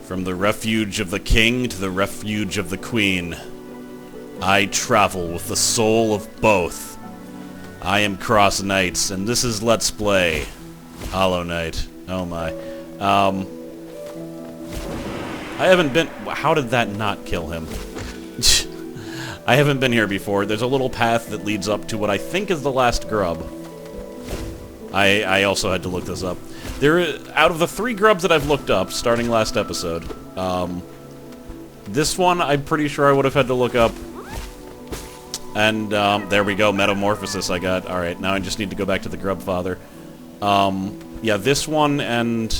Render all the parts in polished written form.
From the refuge of the king to the refuge of the queen, I travel with the soul of both. I am CrossKnights, and this is Let's Play Hollow Knight. Oh my. I haven't been... How did that not kill him? I haven't been here before. There's a little path that leads up to what I think is the last Grubb. I also had to look this up. Out of the 3 Grubbs that I've looked up, starting last episode, this one I'm pretty sure I would have had to look up. And, there we go, Metamorphosis I got. Alright, now I just need to go back to the Grubb Father. Yeah, this one and...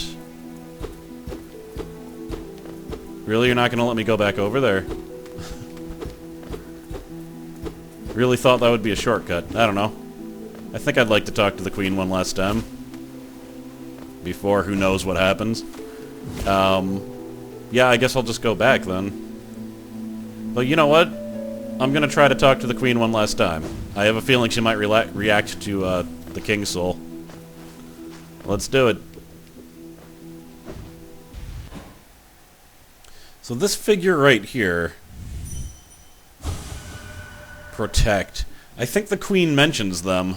Really, you're not gonna let me go back over there? Really thought that would be a shortcut. I don't know. I think I'd like to talk to the Queen one last time. Before who knows what happens. Yeah, I guess I'll just go back then. But you know what? I'm gonna try to talk to the Queen one last time. I have a feeling she might react to the King's Soul. Let's do it. So this figure right here... Protect. I think the Queen mentions them.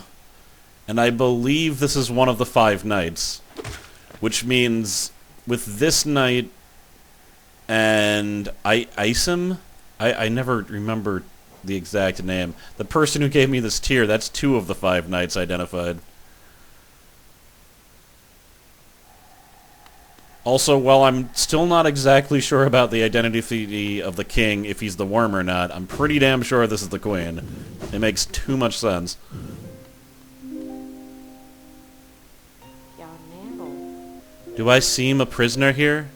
And I believe this is one of the 5 knights. Which means, with this knight and Isim? I never remember the exact name. The person who gave me this tier, that's 2 of the 5 knights identified. Also, while I'm still not exactly sure about the identity of the king, if he's the worm or not, I'm pretty damn sure this is the queen. It makes too much sense. Do I seem a prisoner here?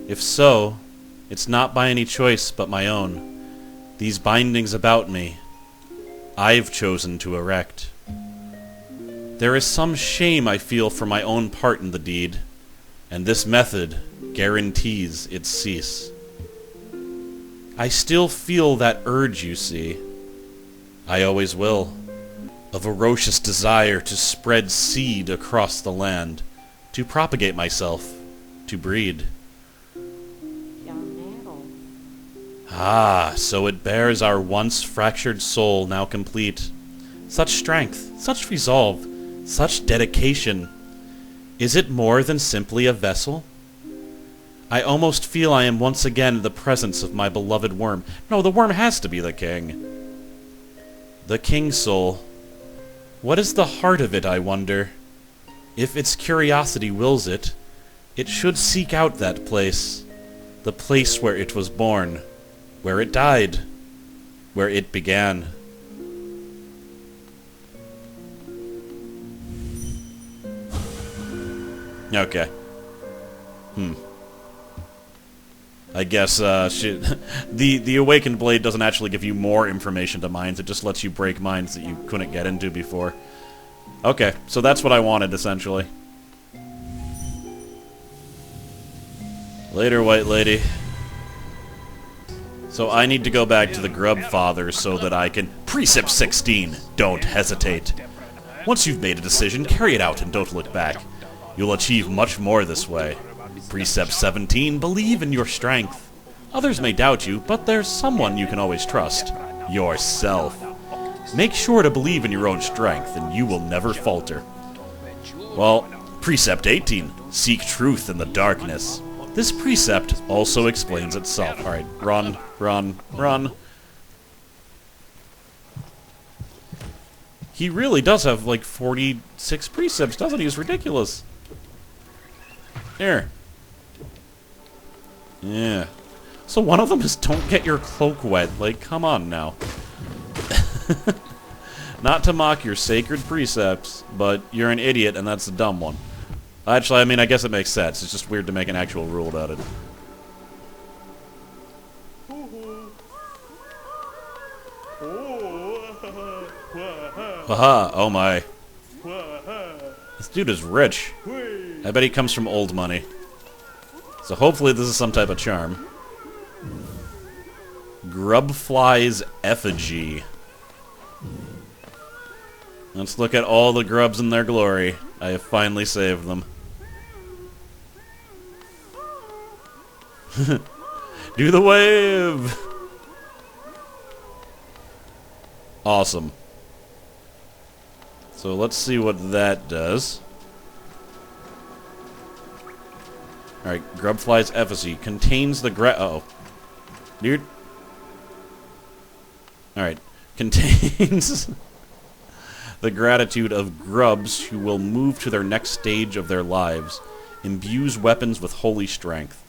If so, it's not by any choice but my own. These bindings about me, I've chosen to erect. There is some shame I feel for my own part in the deed, and this method guarantees its cease. I still feel that urge, you see. I always will. A ferocious desire to spread seed across the land, to propagate myself, to breed. Ah, so it bears our once fractured soul now complete. Such strength, such resolve, such dedication. Is it more than simply a vessel? I almost feel I am once again in the presence of my beloved worm. No, the worm has to be the king. The king's soul. What is the heart of it, I wonder? If its curiosity wills it, it should seek out that place. The place where it was born, where it died, where it began. Okay. I guess, the Awakened Blade doesn't actually give you more information to mines, it just lets you break mines that you couldn't get into before. Okay, so that's what I wanted, essentially. Later, White Lady. So I need to go back to the Grubb Father so that I can... Precept 16! Don't hesitate. Once you've made a decision, carry it out and don't look back. You'll achieve much more this way. Precept 17, believe in your strength. Others may doubt you, but there's someone you can always trust. Yourself. Make sure to believe in your own strength, and you will never falter. Well, Precept 18, seek truth in the darkness. This precept also explains itself. Alright, run, run, run. He really does have like 46 precepts, doesn't he? It's ridiculous. Here. Yeah. So one of them is don't get your cloak wet. Like, come on now. Not to mock your sacred precepts, but you're an idiot and that's a dumb one. Actually, I mean, I guess it makes sense. It's just weird to make an actual rule about it. Haha, oh my. This dude is rich. I bet he comes from old money. So hopefully this is some type of charm. Grubfly's effigy. Let's look at all the grubs in their glory. I have finally saved them. Do the wave! Awesome. So let's see what that does. Alright, Grubfly's effigy contains the uh-oh. Dude. Alright. Contains the gratitude of grubs who will move to their next stage of their lives. Imbues weapons with holy strength.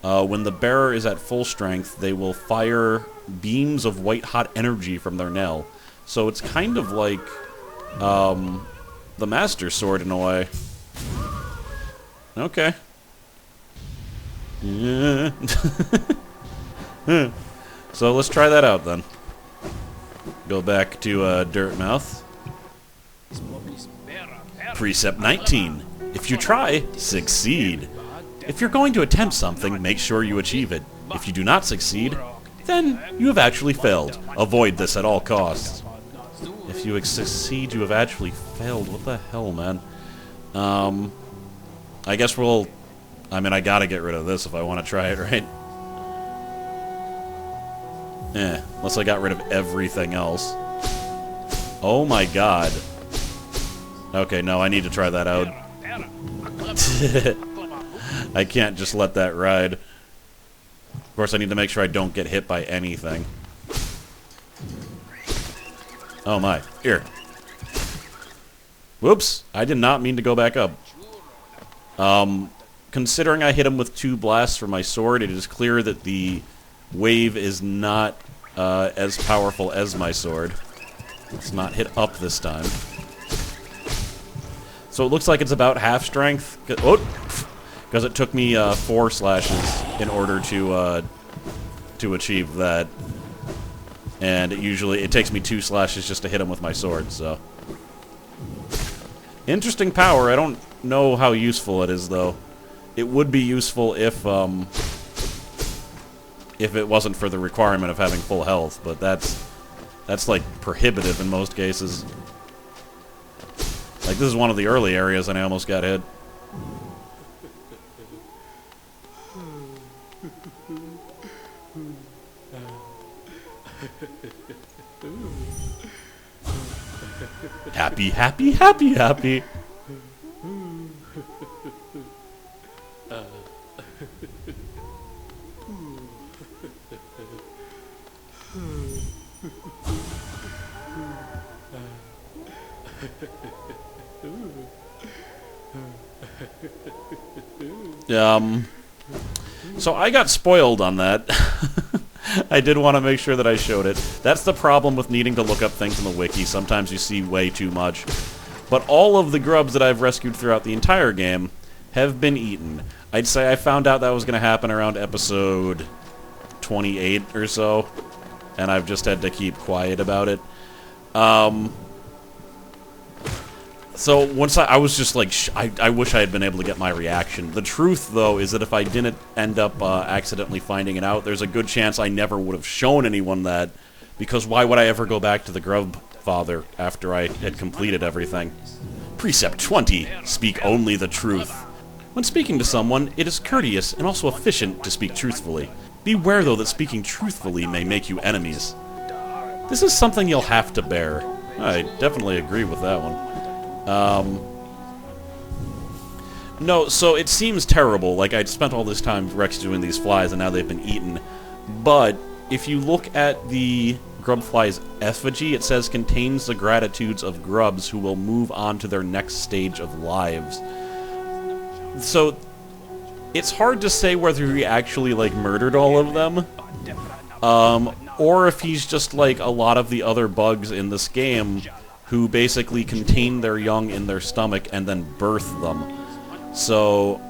When the bearer is at full strength, they will fire beams of white-hot energy from their knell. So it's kind of like the Master Sword in a way. Okay. Yeah. So let's try that out then. Go back to Dirtmouth. Precept 19. If you try, succeed. If you're going to attempt something, make sure you achieve it. If you do not succeed, then you have actually failed. Avoid this at all costs. If you succeed, you have actually failed. What the hell, man? I guess we'll... I mean, I gotta get rid of this if I want to try it, right? Unless I got rid of everything else. Oh my god. Okay, no, I need to try that out. I can't just let that ride. Of course, I need to make sure I don't get hit by anything. Oh my. Here. Whoops. I did not mean to go back up. Considering I hit him with 2 blasts from my sword, it is clear that the wave is not as powerful as my sword. Let's not hit up this time. So it looks like it's about half strength. Oh! Because it took me 4 slashes in order to achieve that. And it takes me 2 slashes just to hit him with my sword, so... Interesting power. I don't know how useful it is, though. It would be useful if it wasn't for the requirement of having full health, but that's like prohibitive in most cases. Like, this is one of the early areas and I almost got hit. Happy, happy, happy, happy. So I got spoiled on that. I did want to make sure that I showed it. That's the problem with needing to look up things in the wiki. Sometimes you see way too much. But all of the grubs that I've rescued throughout the entire game have been eaten. I'd say I found out that was going to happen around episode 28 or so, and I've just had to keep quiet about it. So once I was just like, I wish I had been able to get my reaction. The truth, though, is that if I didn't end up accidentally finding it out, there's a good chance I never would have shown anyone that, because why would I ever go back to the Grubb Father after I had completed everything? Precept 20. Speak only the truth. When speaking to someone, it is courteous and also efficient to speak truthfully. Beware, though, that speaking truthfully may make you enemies. This is something you'll have to bear. I definitely agree with that one. No, so it seems terrible, like I'd spent all this time rescuing these flies and now they've been eaten, but if you look at the Grubfly's effigy, it says contains the gratitudes of grubs who will move on to their next stage of lives. So, it's hard to say whether he actually, like, murdered all of them, or if he's just like a lot of the other bugs in this game, who basically contain their young in their stomach and then birth them. So,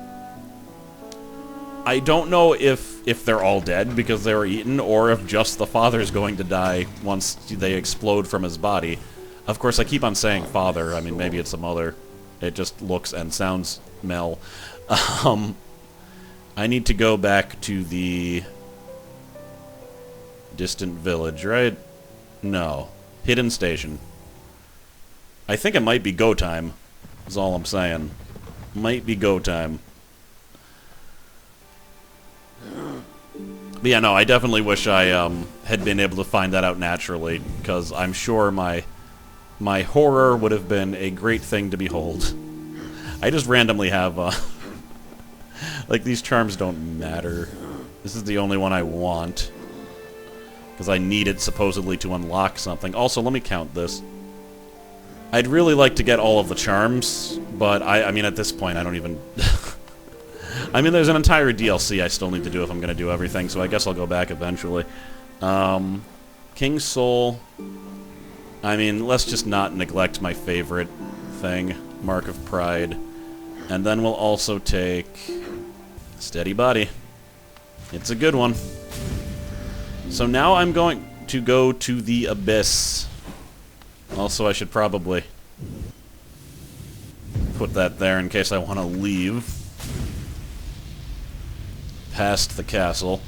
I don't know if they're all dead because they were eaten, or if just the father's going to die once they explode from his body. Of course, I keep on saying father. I mean, maybe it's a mother. It just looks and sounds Mel. I need to go back to the distant village, right? No. Hidden station. I think it might be go time, is all I'm saying. Might be go time. But yeah, no, I definitely wish I had been able to find that out naturally, because I'm sure my horror would have been a great thing to behold. I just randomly have, like, these charms don't matter. This is the only one I want, because I need it supposedly to unlock something. Also, let me count this. I'd really like to get all of the charms, but I mean, at this point, I don't even... I mean, there's an entire DLC I still need to do if I'm going to do everything, so I guess I'll go back eventually. King's Soul. I mean, let's just not neglect my favorite thing, Mark of Pride. And then we'll also take Steady Body. It's a good one. So now I'm going to go to the Abyss. Also, I should probably put that there in case I want to leave past the castle.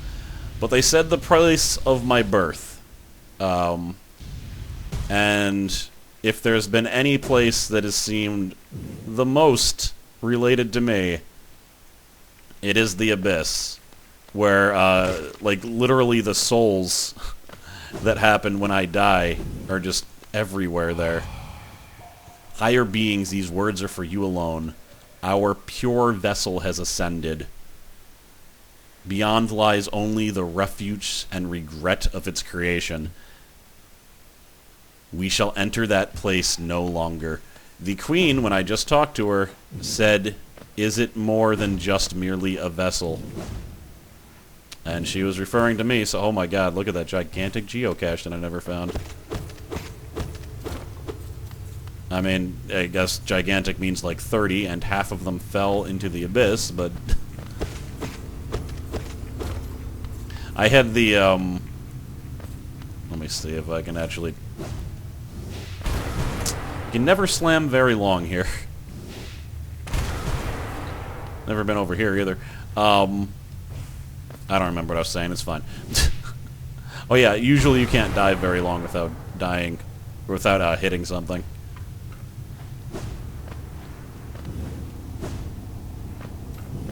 But they said the place of my birth. And if there's been any place that has seemed the most related to me, it is the Abyss. Where, like, literally the souls that happen when I die are just everywhere there. Higher beings, these words are for you alone. Our pure vessel has ascended. Beyond lies only the refuge and regret of its creation. We shall enter that place no longer. The queen, when I just talked to her, said, "Is it more than just merely a vessel?" And she was referring to me, so oh my god, look at that gigantic geocache that I never found. I mean, I guess gigantic means like 30, and half of them fell into the abyss, but... I had the, let me see if I can actually... You can never slam very long here. Never been over here either. I don't remember what I was saying, it's fine. Oh yeah, usually you can't dive very long without dying, or without hitting something.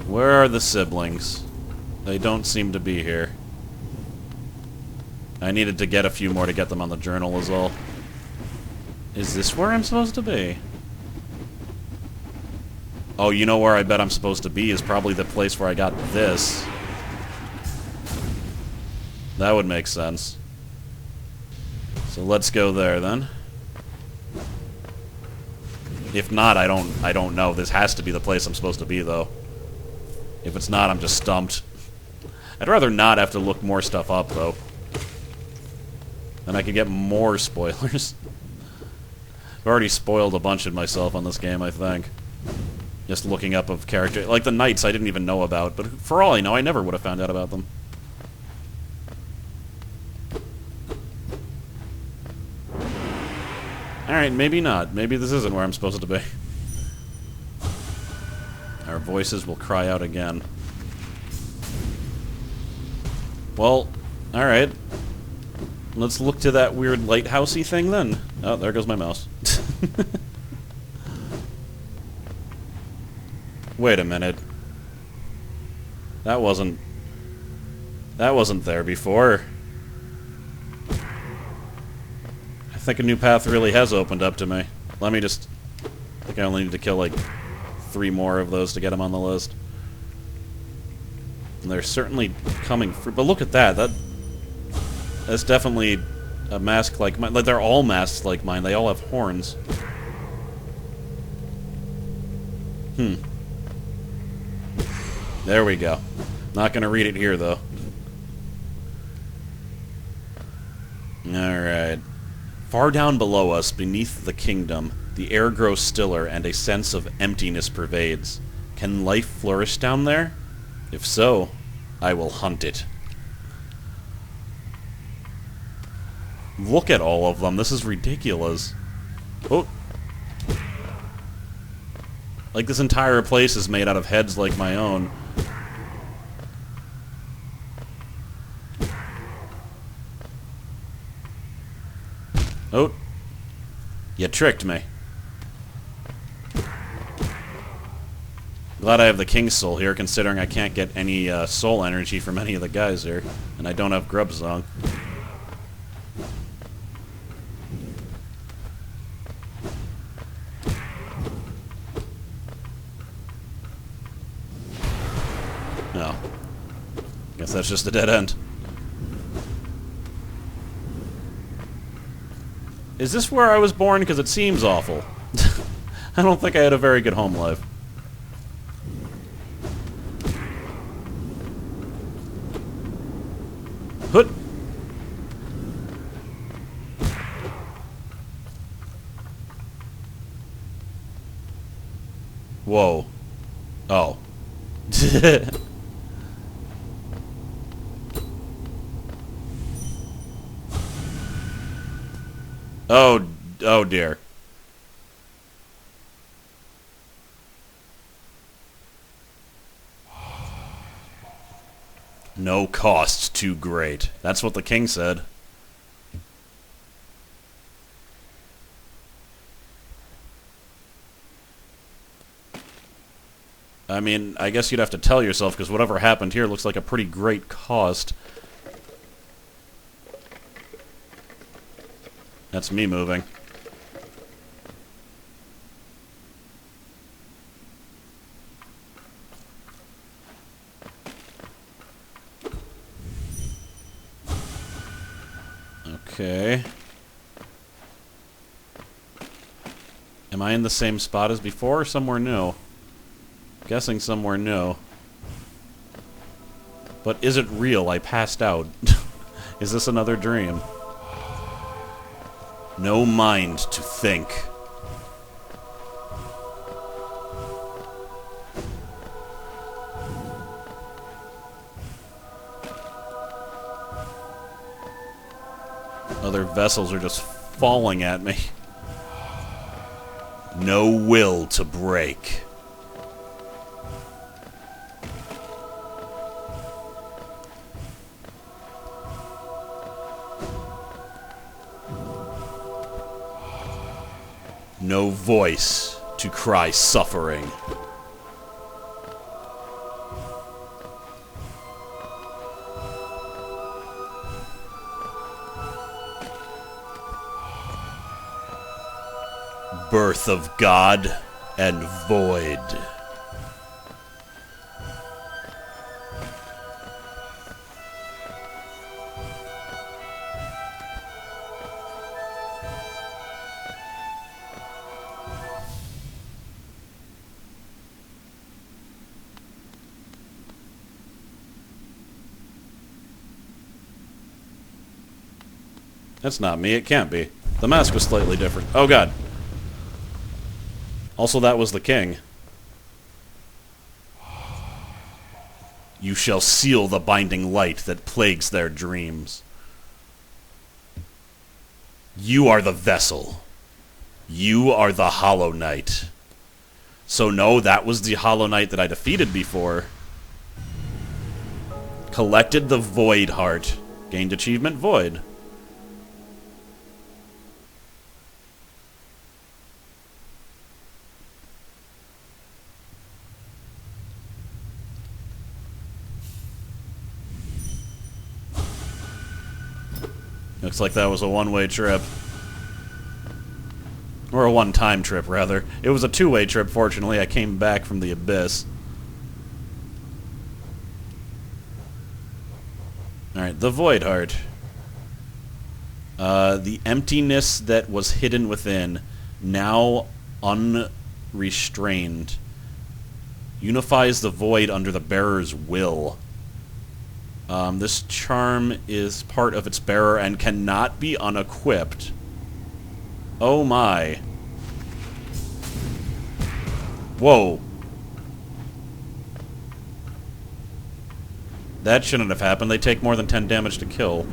Where are the siblings? They don't seem to be here. I needed to get a few more to get them on the journal is all. Is this where I'm supposed to be? Oh, you know where I bet I'm supposed to be is probably the place where I got this. That would make sense. So let's go there then. If not, I don't know. This has to be the place I'm supposed to be though. If it's not, I'm just stumped. I'd rather not have to look more stuff up though. Then I could get more spoilers. I've already spoiled a bunch of myself on this game, I think. Just looking up of character. Like the knights I didn't even know about, but for all I know, I never would have found out about them. Alright, maybe not. Maybe this isn't where I'm supposed to be. Our voices will cry out again. Well, alright. Let's look to that weird lighthousey thing then. Oh, there goes my mouse. Wait a minute. That wasn't there before. I think a new path really has opened up to me. Let me just... I think I only need to kill like 3 more of those to get them on the list. And they're certainly coming through. But look at that. That's definitely a mask like mine. Like, they're all masks like mine. They all have horns. There we go. Not gonna read it here, though. Alright. Far down below us, beneath the kingdom, the air grows stiller and a sense of emptiness pervades. Can life flourish down there? If so, I will hunt it. Look at all of them. This is ridiculous. Oh. Like, this entire place is made out of heads like my own. Oh. You tricked me. Glad Glad I have the King's Soul here, considering I can't get any soul energy from any of the guys here. And I don't have Grubb Song. No. Guess that's just a dead end. Is this where I was born? Because it seems awful. I don't think I had a very good home life. Hoot! Whoa. Oh. Oh dear. No cost too great. That's what the king said. I mean, I guess you'd have to tell yourself, because whatever happened here looks like a pretty great cost. That's me moving. Okay. Am I in the same spot as before or somewhere new? Guessing somewhere new. But is it real? I passed out. Is this another dream? No mind to think. Other vessels are just falling at me. No will to break. No voice to cry suffering. Birth of God and void. That's not me, it can't be. The mask was slightly different. Oh god. Also, that was the king. You shall seal the binding light that plagues their dreams. You are the vessel. You are the Hollow Knight. So no, that was the Hollow Knight that I defeated before. Collected the Void Heart. Gained achievement Void. Looks like that was a one-way trip. Or a one-time trip, rather. It was a two-way trip, fortunately. I came back from the abyss. Alright, the Void Heart. The emptiness that was hidden within, now unrestrained, unifies the void under the bearer's will. This charm is part of its bearer and cannot be unequipped. Oh my. Whoa. That shouldn't have happened. They take more than 10 damage to kill.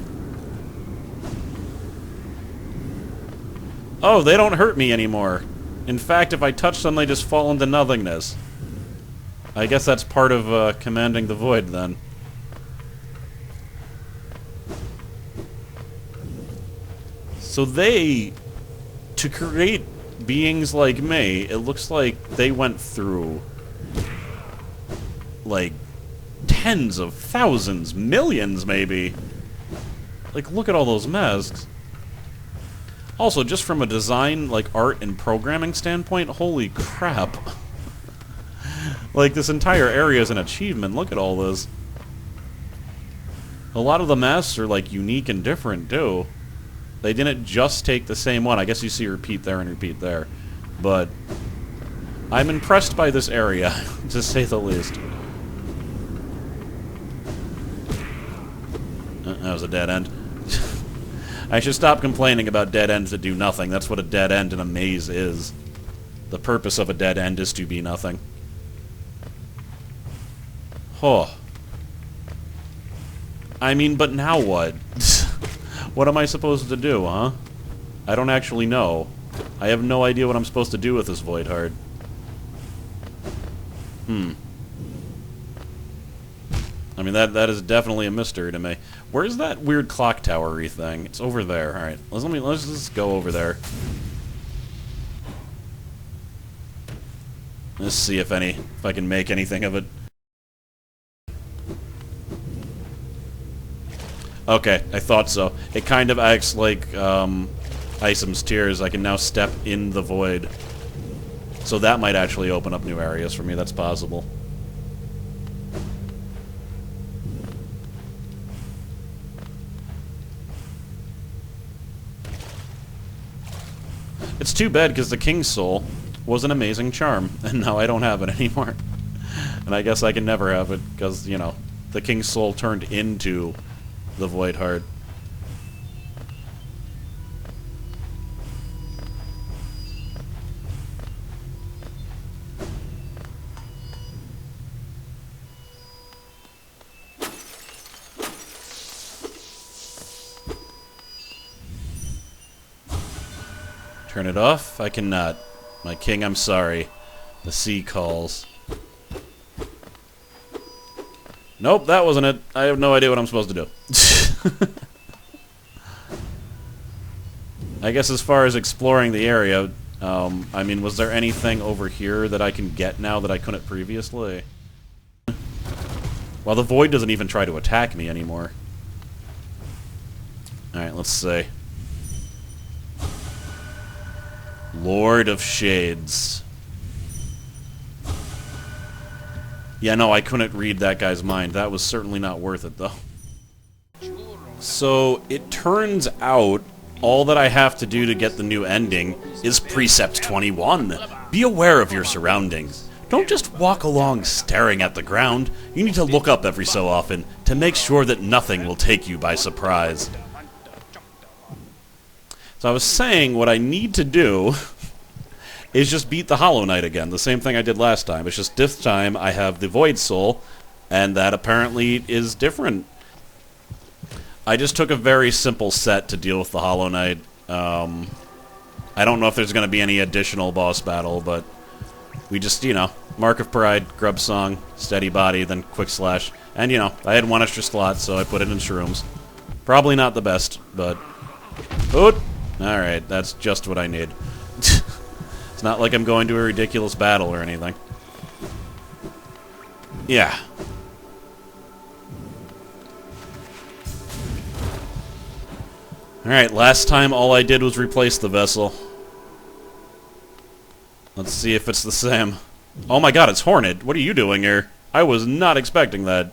Oh, they don't hurt me anymore. In fact, if I touch them, they just fall into nothingness. I guess that's part of commanding the void, then. So they, to create beings like me, it looks like they went through like, tens of thousands, millions, maybe. Like, look at all those masks. Also, just from a design, like, art and programming standpoint, holy crap. Like, this entire area is an achievement. Look at all this. A lot of the masks are, like, unique and different, too. They didn't just take the same one. I guess you see repeat there and repeat there. But I'm impressed by this area, to say the least. That was a dead end. I should stop complaining about dead ends that do nothing. That's what a dead end in a maze is. The purpose of a dead end is to be nothing. Oh. I mean, but now what? What am I supposed to do, huh? I don't actually know. I have no idea what I'm supposed to do with this void heart. I mean, that is definitely a mystery to me. Where's that weird clock tower-y thing? It's over there. All right, let's just go over there. Let's see if I can make anything of it. Okay, I thought so. It kind of acts like Isem's Tears. I can now step in the void. So that might actually open up new areas for me. That's possible. It's too bad, because the King's Soul was an amazing charm, and now I don't have it anymore. And I guess I can never have it, because, you know, the King's Soul turned into the Void Heart. Turn it off? I cannot. My king, I'm sorry. The sea calls. Nope, that wasn't it. I have no idea what I'm supposed to do. I guess as far as exploring the area, I mean, was there anything over here that I can get now that I couldn't previously? Well, the void doesn't even try to attack me anymore. Alright, let's see. Lord of Shades. Yeah, no, I couldn't read that guy's mind. That was certainly not worth it, though. So, it turns out, all that I have to do to get the new ending is Precept 21. Be aware of your surroundings. Don't just walk along staring at the ground. You need to look up every so often to make sure that nothing will take you by surprise. So I was saying what I need to do is just beat the Hollow Knight again. The same thing I did last time. It's just this time I have the Void Soul, and that apparently is different. I just took a very simple set to deal with the Hollow Knight. I don't know if there's going to be any additional boss battle, but we just, you know, Mark of Pride, Grubb Song, Steady Body, then Quick Slash. And, you know, I had one extra slot, so I put it in Shrooms. Probably not the best, but... Oot! Alright, that's just what I need. It's not like I'm going to a ridiculous battle or anything. Yeah. Alright, last time all I did was replace the vessel. Let's see if it's the same. Oh my god, it's Hornet. What are you doing here? I was not expecting that.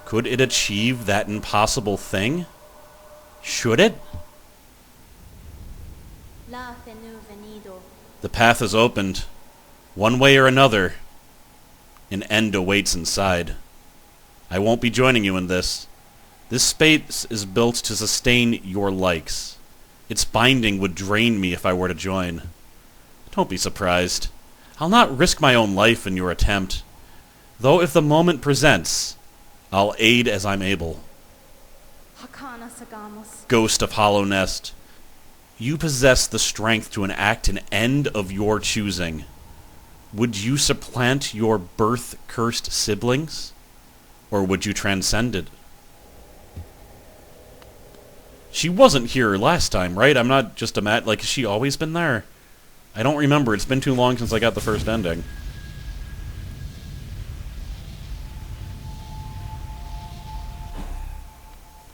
Could it achieve that impossible thing? Should it? The path is opened. One way or another, an end awaits inside. I won't be joining you in this. This space is built to sustain your likes. Its binding would drain me if I were to join. Don't be surprised. I'll not risk my own life in your attempt. Though if the moment presents, I'll aid as I'm able. Ghost of Hollow Nest, you possess the strength to enact an end of your choosing. Would you supplant your birth-cursed siblings? Or would you transcend it? She wasn't here last time, right? I'm not just a like, has she always been there? I don't remember. It's been too long since I got the first ending.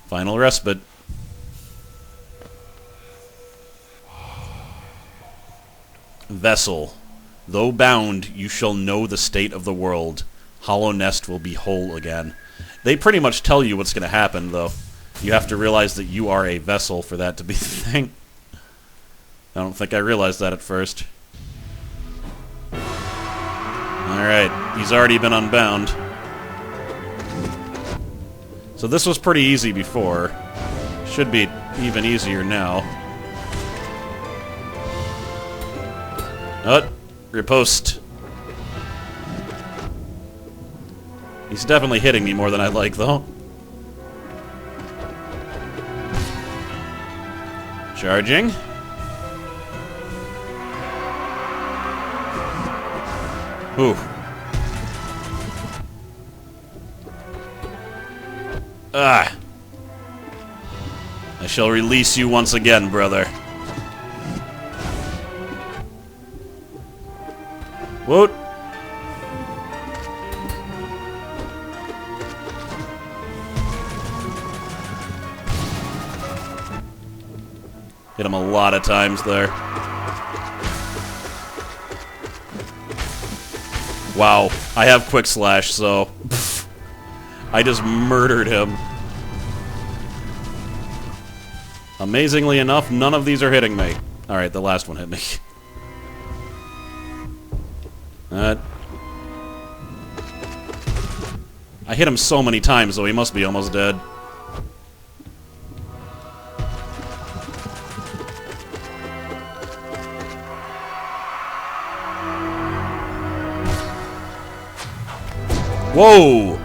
Final respite. Vessel. Though bound, you shall know the state of the world. Hollow Nest will be whole again. They pretty much tell you what's going to happen, though. You have to realize that you are a vessel for that to be the thing. I don't think I realized that at first. Alright, he's already been unbound. So this was pretty easy before. Should be even easier now. Oh, riposte. He's definitely hitting me more than I like, though. Charging. Ooh. Ah. I shall release you once again, brother. Whoa. Hit him a lot of times there. Wow, I have Quick Slash, so I just murdered him. Amazingly enough, none of these are hitting me. Alright, the last one hit me. I hit him so many times, so he must be almost dead. Whoa!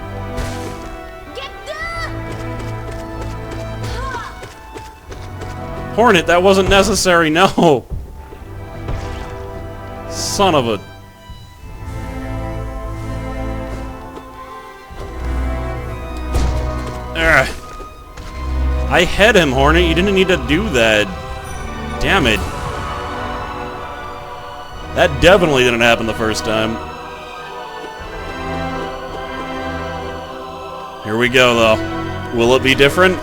Hornet, that wasn't necessary, no! Son of a... Ugh. I hit him, Hornet. You didn't need to do that. Damn it. That definitely didn't happen the first time. Here we go, though. Will it be different?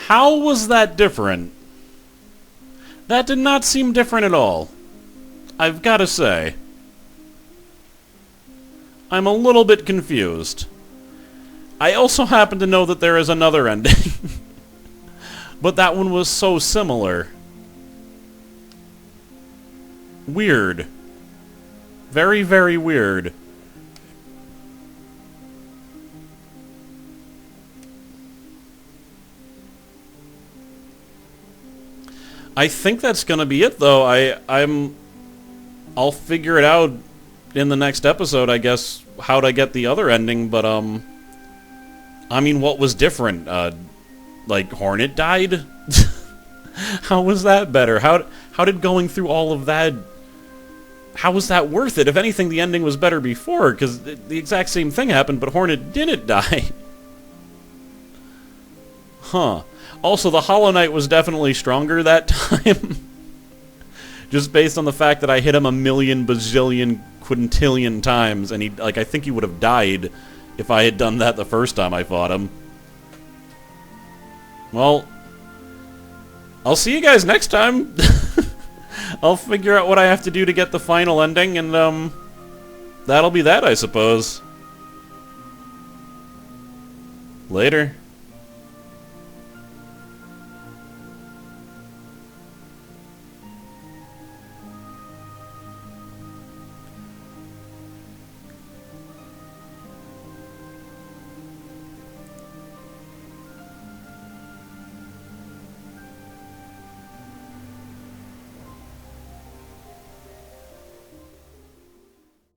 How was that different? That did not seem different at all. I've got to say. I'm a little bit confused. I also happen to know that there is another ending. But that one was so similar. Weird. Very, very weird. I think that's gonna be it, though. I'll figure it out in the next episode, I guess, how to get the other ending, but, I mean, what was different? Like, Hornet died? How was that better? How did going through all of that... How was that worth it? If anything, the ending was better before, because the exact same thing happened, but Hornet didn't die. Huh. Also, the Hollow Knight was definitely stronger that time. Just based on the fact that I hit him a million, bazillion, quintillion times, and I think he would have died if I had done that the first time I fought him. Well, I'll see you guys next time. I'll figure out what I have to do to get the final ending, and, that'll be that, I suppose. Later.